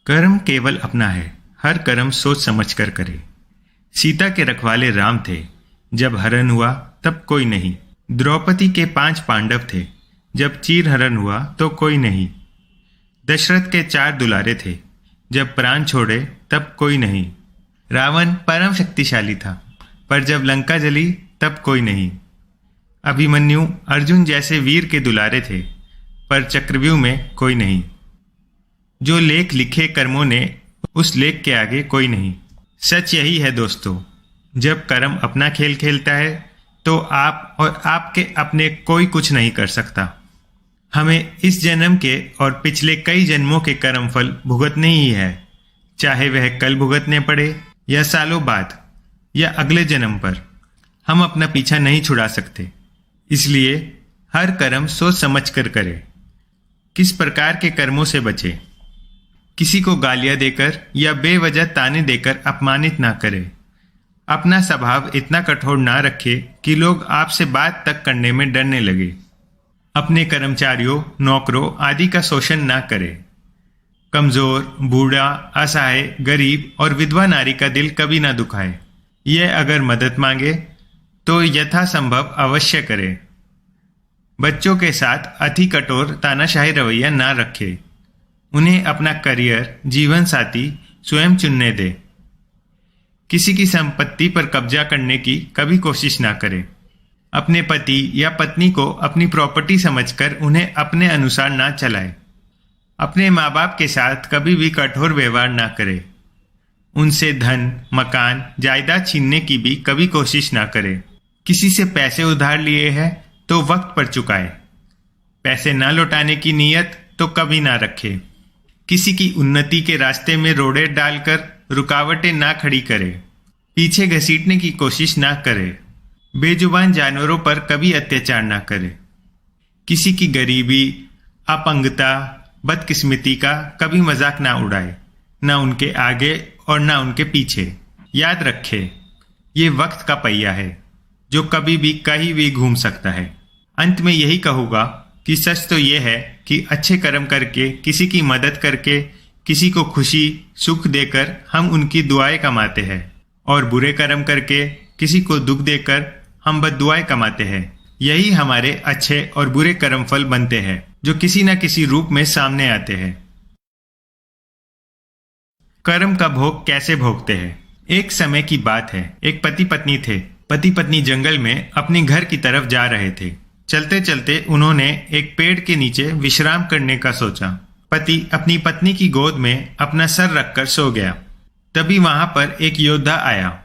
कर्म केवल अपना है, हर कर्म सोच समझ कर करे। सीता के रखवाले राम थे, जब हरण हुआ तब कोई नहीं। द्रौपदी के 5 पांडव थे, जब चीर हरण हुआ तो कोई नहीं। दशरथ के 4 दुलारे थे, जब प्राण छोड़े तब कोई नहीं। रावण परम शक्तिशाली था, पर जब लंका जली तब कोई नहीं। अभिमन्यु अर्जुन जैसे वीर के दुलारे थे, पर चक्रव्यूह में कोई नहीं। जो लेख लिखे कर्मों ने, उस लेख के आगे कोई नहीं। सच यही है दोस्तों, जब कर्म अपना खेल खेलता है तो आप और आपके अपने कोई कुछ नहीं कर सकता। हमें इस जन्म के और पिछले कई जन्मों के कर्म फल भुगतने ही है, चाहे वह कल भुगतने पड़े या सालों बाद या अगले जन्म पर। हम अपना पीछा नहीं छुड़ा सकते, इसलिए हर कर्म सोच समझ कर करें। किस प्रकार के कर्मों से बचे? किसी को गालियां देकर या बेवजह ताने देकर अपमानित ना करें। अपना स्वभाव इतना कठोर ना रखें कि लोग आपसे बात तक करने में डरने लगे। अपने कर्मचारियों, नौकरों आदि का शोषण ना करें। कमजोर, बूढ़ा, असहाय, गरीब और विधवा नारी का दिल कभी ना दुखाए। यह अगर मदद मांगे तो यथासंभव अवश्य करें। बच्चों के साथ अति कठोर तानाशाही रवैया ना रखें। उन्हें अपना करियर, जीवन साथी स्वयं चुनने दें। किसी की संपत्ति पर कब्जा करने की कभी कोशिश ना करें। अपने पति या पत्नी को अपनी प्रॉपर्टी समझकर उन्हें अपने अनुसार ना चलाएं। अपने माँ बाप के साथ कभी भी कठोर व्यवहार ना करें। उनसे धन, मकान, जायदाद छीनने की भी कभी कोशिश ना करें। किसी से पैसे उधार लिए हैं तो वक्त पर चुकाएं। पैसे ना लौटाने की नीयत तो कभी ना रखें। किसी की उन्नति के रास्ते में रोड़े डालकर रुकावटें ना खड़ी करें। पीछे घसीटने की कोशिश ना करें। बेजुबान जानवरों पर कभी अत्याचार ना करें। किसी की गरीबी, अपंगता, बदकिस्मती का कभी मजाक ना उड़ाए, ना उनके आगे और ना उनके पीछे। याद रखें, ये वक्त का पहिया है जो कभी भी कहीं भी घूम सकता है। अंत में यही कहूँगा कि सच तो ये है कि अच्छे कर्म करके, किसी की मदद करके, किसी को खुशी सुख देकर हम उनकी दुआएं कमाते हैं, और बुरे कर्म करके किसी को दुख देकर हम बद्दुआएं कमाते हैं। यही हमारे अच्छे और बुरे कर्म फल बनते हैं, जो किसी न किसी रूप में सामने आते हैं। कर्म का भोग कैसे भोगते हैं? एक समय की बात है, एक पति पत्नी थे। पति पत्नी जंगल में अपने घर की तरफ जा रहे थे। चलते चलते उन्होंने एक पेड़ के नीचे विश्राम करने का सोचा। पति अपनी पत्नी की गोद में अपना सर रखकर सो गया। तभी वहां पर एक योद्धा आया।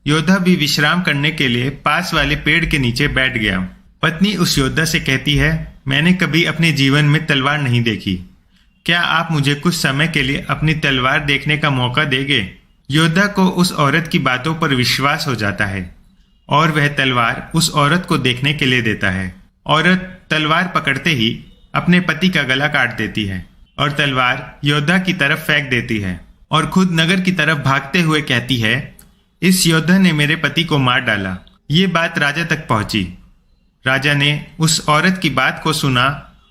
योद्धा भी विश्राम करने के लिए पास वाले पेड़ के नीचे बैठ गया। पत्नी उस योद्धा से कहती है, मैंने कभी अपने जीवन में तलवार नहीं देखी, क्या आप मुझे कुछ समय के लिए अपनी तलवार देखने का मौका देंगे? योद्धा को उस औरत की बातों पर विश्वास हो जाता है और वह तलवार उस औरत को देखने के लिए देता है। औरत तलवार पकड़ते ही अपने पति का गला काट देती है और तलवार योद्धा की तरफ फेंक देती है और खुद नगर की तरफ भागते हुए कहती है, इस योद्धा ने मेरे पति को मार डाला। ये बात राजा तक पहुंची। राजा ने उस औरत की बात को सुना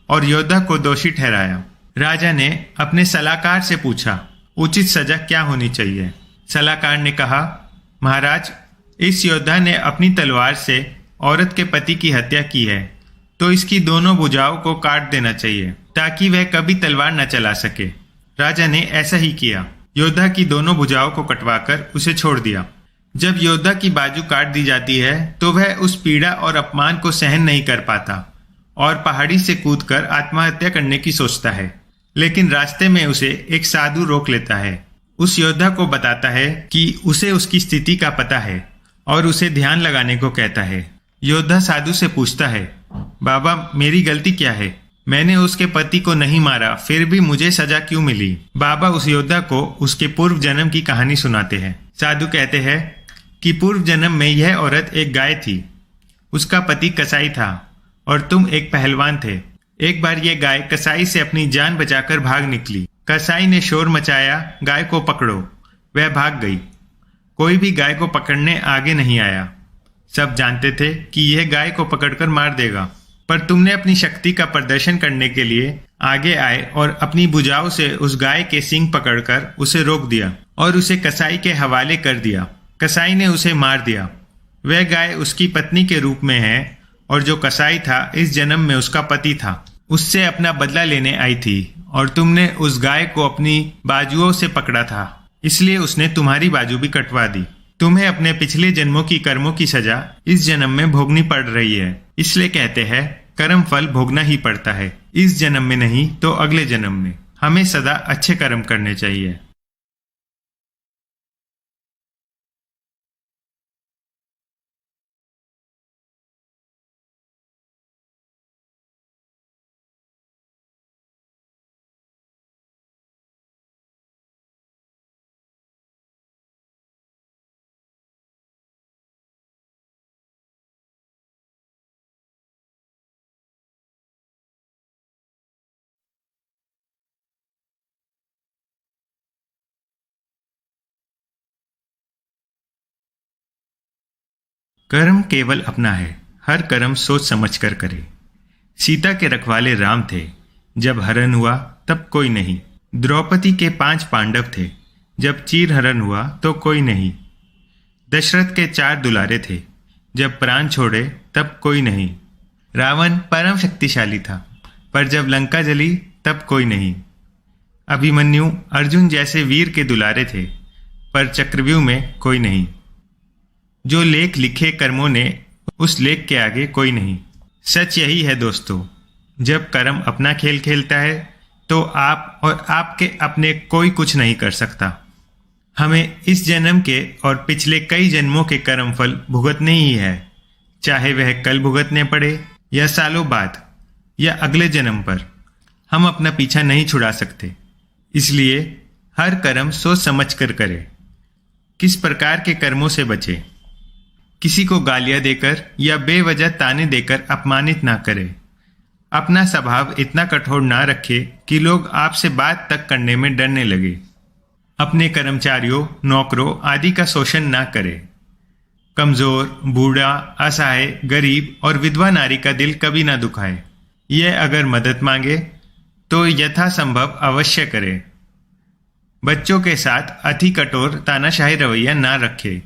और योद्धा को दोषी ठहराया। राजा ने अपने सलाहकार से पूछा, उचित सजा क्या होनी चाहिए? सलाहकार ने कहा, महाराज, इस योद्धा ने अपनी तलवार से औरत के पति की हत्या की है, तो इसकी दोनों भुजाओं को काट देना चाहिए ताकि वह कभी तलवार न चला सके। राजा ने ऐसा ही किया। योद्धा की दोनों भुजाओं को कटवाकर उसे छोड़ दिया। जब योद्धा की बाजू काट दी जाती है तो वह उस पीड़ा और अपमान को सहन नहीं कर पाता और पहाड़ी से कूदकर आत्महत्या करने की सोचता है। लेकिन रास्ते में उसे एक साधु रोक लेता है। उस योद्धा को बताता है कि उसे उसकी स्थिति का पता है और उसे ध्यान लगाने को कहता है। योद्धा साधु से पूछता है, बाबा, मेरी गलती क्या है? मैंने उसके पति को नहीं मारा, फिर भी मुझे सजा क्यों मिली? बाबा उस योद्धा को उसके पूर्व जन्म की कहानी सुनाते हैं। साधु कहते हैं कि पूर्व जन्म में यह औरत एक गाय थी। उसका पति कसाई था और तुम एक पहलवान थे। एक बार यह गाय कसाई से अपनी जान बचाकर भाग निकली। कसाई ने शोर मचाया, गाय को पकड़ो। वह भाग गई। कोई भी गाय को पकड़ने आगे नहीं आया। सब जानते थे कि यह गाय को पकड़कर मार देगा, पर तुमने अपनी शक्ति का प्रदर्शन करने के लिए आगे आए और अपनी भुजाओं से उस गाय के सींग पकड़कर उसे रोक दिया और उसे कसाई के हवाले कर दिया। कसाई ने उसे मार दिया। वह गाय उसकी पत्नी के रूप में है और जो कसाई था इस जन्म में उसका पति था। उससे अपना बदला लेने आई थी और तुमने उस गाय को अपनी बाजुओं से पकड़ा था, इसलिए उसने तुम्हारी बाजू भी कटवा दी। तुम्हें अपने पिछले जन्मों की कर्मों की सजा इस जन्म में भोगनी पड़ रही है। इसलिए कहते हैं कर्म फल भोगना ही पड़ता है, इस जन्म में नहीं तो अगले जन्म में। हमें सदा अच्छे कर्म करने चाहिए। कर्म केवल अपना है, हर कर्म सोच समझ कर करे। सीता के रखवाले राम थे, जब हरण हुआ तब कोई नहीं। द्रौपदी के 5 पांडव थे, जब चीर हरण हुआ तो कोई नहीं। दशरथ के 4 दुलारे थे, जब प्राण छोड़े तब कोई नहीं। रावण परम शक्तिशाली था, पर जब लंका जली तब कोई नहीं। अभिमन्यु अर्जुन जैसे वीर के दुलारे थे, पर चक्रव्यूह में कोई नहीं। जो लेख लिखे कर्मों ने, उस लेख के आगे कोई नहीं। सच यही है दोस्तों, जब कर्म अपना खेल खेलता है तो आप और आपके अपने कोई कुछ नहीं कर सकता। हमें इस जन्म के और पिछले कई जन्मों के कर्म फल भुगतने ही है, चाहे वह कल भुगतने पड़े या सालों बाद या अगले जन्म पर। हम अपना पीछा नहीं छुड़ा सकते, इसलिए हर कर्म सोच समझ कर करें। किस प्रकार के कर्मों से बचे? किसी को गालियां देकर या बेवजह ताने देकर अपमानित ना करें। अपना स्वभाव इतना कठोर ना रखें कि लोग आपसे बात तक करने में डरने लगे। अपने कर्मचारियों, नौकरों आदि का शोषण ना करें। कमजोर, बूढ़ा, असहाय, गरीब और विधवा नारी का दिल कभी ना दुखाए। यह अगर मदद मांगे तो यथासंभव अवश्य करें। बच्चों के साथ अति कठोर तानाशाही रवैया ना रखें।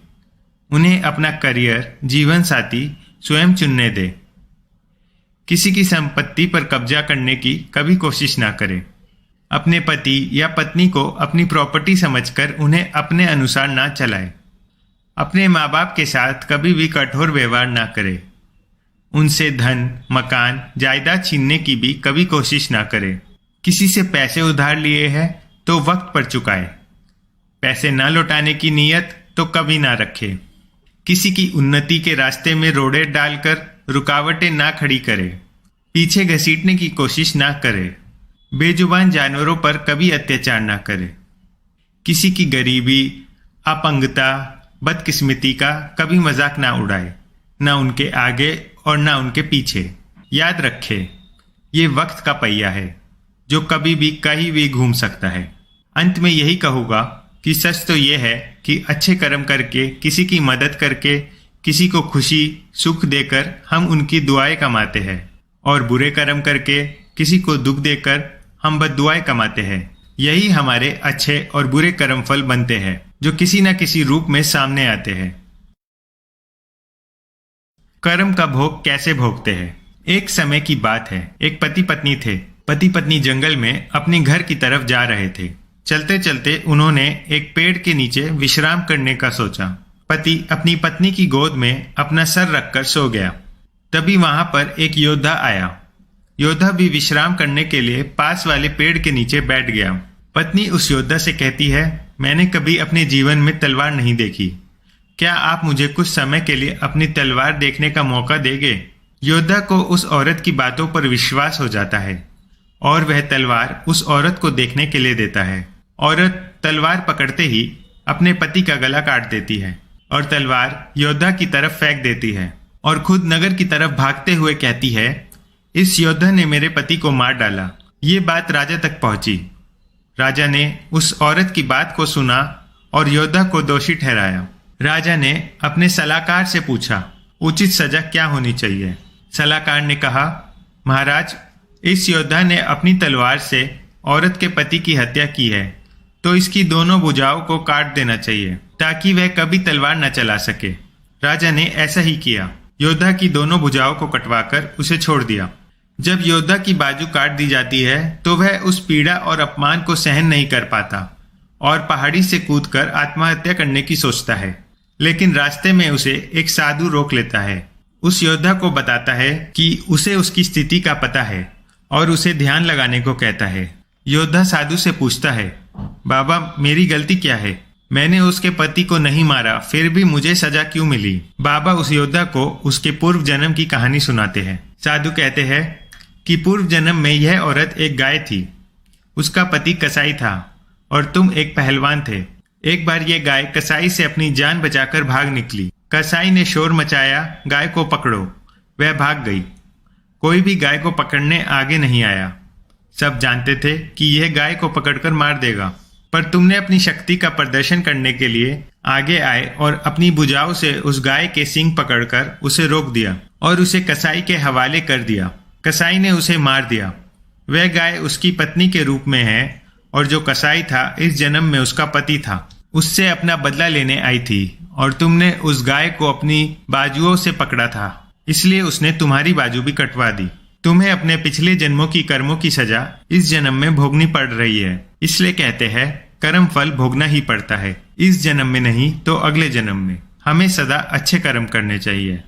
उन्हें अपना करियर, जीवन साथी स्वयं चुनने दें। किसी की संपत्ति पर कब्जा करने की कभी कोशिश ना करें। अपने पति या पत्नी को अपनी प्रॉपर्टी समझकर उन्हें अपने अनुसार ना चलाएं। अपने माँ बाप के साथ कभी भी कठोर व्यवहार ना करें। उनसे धन, मकान, जायदाद छीनने की भी कभी कोशिश ना करें। किसी से पैसे उधार लिए हैं तो वक्त पर चुकाएं। पैसे ना लौटाने की नीयत तो कभी ना रखें। किसी की उन्नति के रास्ते में रोड़े डालकर रुकावटें ना खड़ी करें। पीछे घसीटने की कोशिश ना करें। बेजुबान जानवरों पर कभी अत्याचार ना करें। किसी की गरीबी, अपंगता, बदकिस्मती का कभी मजाक ना उड़ाए, ना उनके आगे और ना उनके पीछे। याद रखें, ये वक्त का पहिया है जो कभी भी कहीं भी घूम सकता है। अंत में यही कहूँगा कि सच तो यह है कि अच्छे कर्म करके, किसी की मदद करके, किसी को खुशी सुख देकर हम उनकी दुआएं कमाते हैं, और बुरे कर्म करके किसी को दुख देकर हम बद्दुआएं कमाते हैं। यही हमारे अच्छे और बुरे कर्म फल बनते हैं, जो किसी न किसी रूप में सामने आते हैं। कर्म का भोग कैसे भोगते हैं? एक समय की बात है, एक पति पत्नी थे। पति पत्नी जंगल में अपने घर की तरफ जा रहे थे। चलते चलते उन्होंने एक पेड़ के नीचे विश्राम करने का सोचा। पति अपनी पत्नी की गोद में अपना सर रखकर सो गया। तभी वहां पर एक योद्धा आया। योद्धा भी विश्राम करने के लिए पास वाले पेड़ के नीचे बैठ गया। पत्नी उस योद्धा से कहती है, मैंने कभी अपने जीवन में तलवार नहीं देखी, क्या आप मुझे कुछ समय के लिए अपनी तलवार देखने का मौका देंगे? योद्धा को उस औरत की बातों पर विश्वास हो जाता है और वह तलवार उस औरत को देखने के लिए देता है। औरत तलवार पकड़ते ही अपने पति का गला काट देती है और तलवार योद्धा की तरफ फेंक देती है और खुद नगर की तरफ भागते हुए कहती है, इस योद्धा ने मेरे पति को मार डाला। ये बात राजा तक पहुंची। राजा ने उस औरत की बात को सुना और योद्धा को दोषी ठहराया। राजा ने अपने सलाहकार से पूछा, उचित सजा क्या होनी चाहिए? सलाहकार ने कहा, महाराज, इस योद्धा ने अपनी तलवार से औरत के पति की हत्या की है, तो इसकी दोनों भुजाओं को काट देना चाहिए ताकि वह कभी तलवार न चला सके। राजा ने ऐसा ही किया। योद्धा की दोनों भुजाओं को कटवाकर उसे छोड़ दिया। जब योद्धा की बाजू काट दी जाती है तो वह उस पीड़ा और अपमान को सहन नहीं कर पाता और पहाड़ी से कूदकर आत्महत्या करने की सोचता है। लेकिन रास्ते में उसे एक साधु रोक लेता है। उस योद्धा को बताता है कि उसे उसकी स्थिति का पता है और उसे ध्यान लगाने को कहता है। योद्धा साधु से पूछता है, बाबा मेरी गलती क्या है? मैंने उसके पति को नहीं मारा, फिर भी मुझे सजा क्यों मिली? बाबा उस योद्धा को उसके पूर्व जन्म की कहानी सुनाते हैं। साधु कहते हैं कि पूर्व जन्म में यह औरत एक गाय थी। उसका पति कसाई था और तुम एक पहलवान थे। एक बार यह गाय कसाई से अपनी जान बचाकर भाग निकली। कसाई ने शोर मचाया, गाय को पकड़ो। वह भाग गई। कोई भी गाय को पकड़ने आगे नहीं आया। सब जानते थे कि यह गाय को पकड़कर मार देगा, पर तुमने अपनी शक्ति का प्रदर्शन करने के लिए आगे आए और अपनी भुजाओं से उस गाय के सींग पकड़कर उसे रोक दिया और उसे कसाई के हवाले कर दिया। कसाई ने उसे मार दिया। वह गाय उसकी पत्नी के रूप में है और जो कसाई था इस जन्म में उसका पति था। उससे अपना बदला लेने आई थी और तुमने उस गाय को अपनी बाजुओं से पकड़ा था, इसलिए उसने तुम्हारी बाजू भी कटवा दी। तुम्हें अपने पिछले जन्मों की कर्मों की सजा इस जन्म में भोगनी पड़ रही है। इसलिए कहते हैं कर्म फल भोगना ही पड़ता है, इस जन्म में नहीं तो अगले जन्म में। हमें सदा अच्छे कर्म करने चाहिए।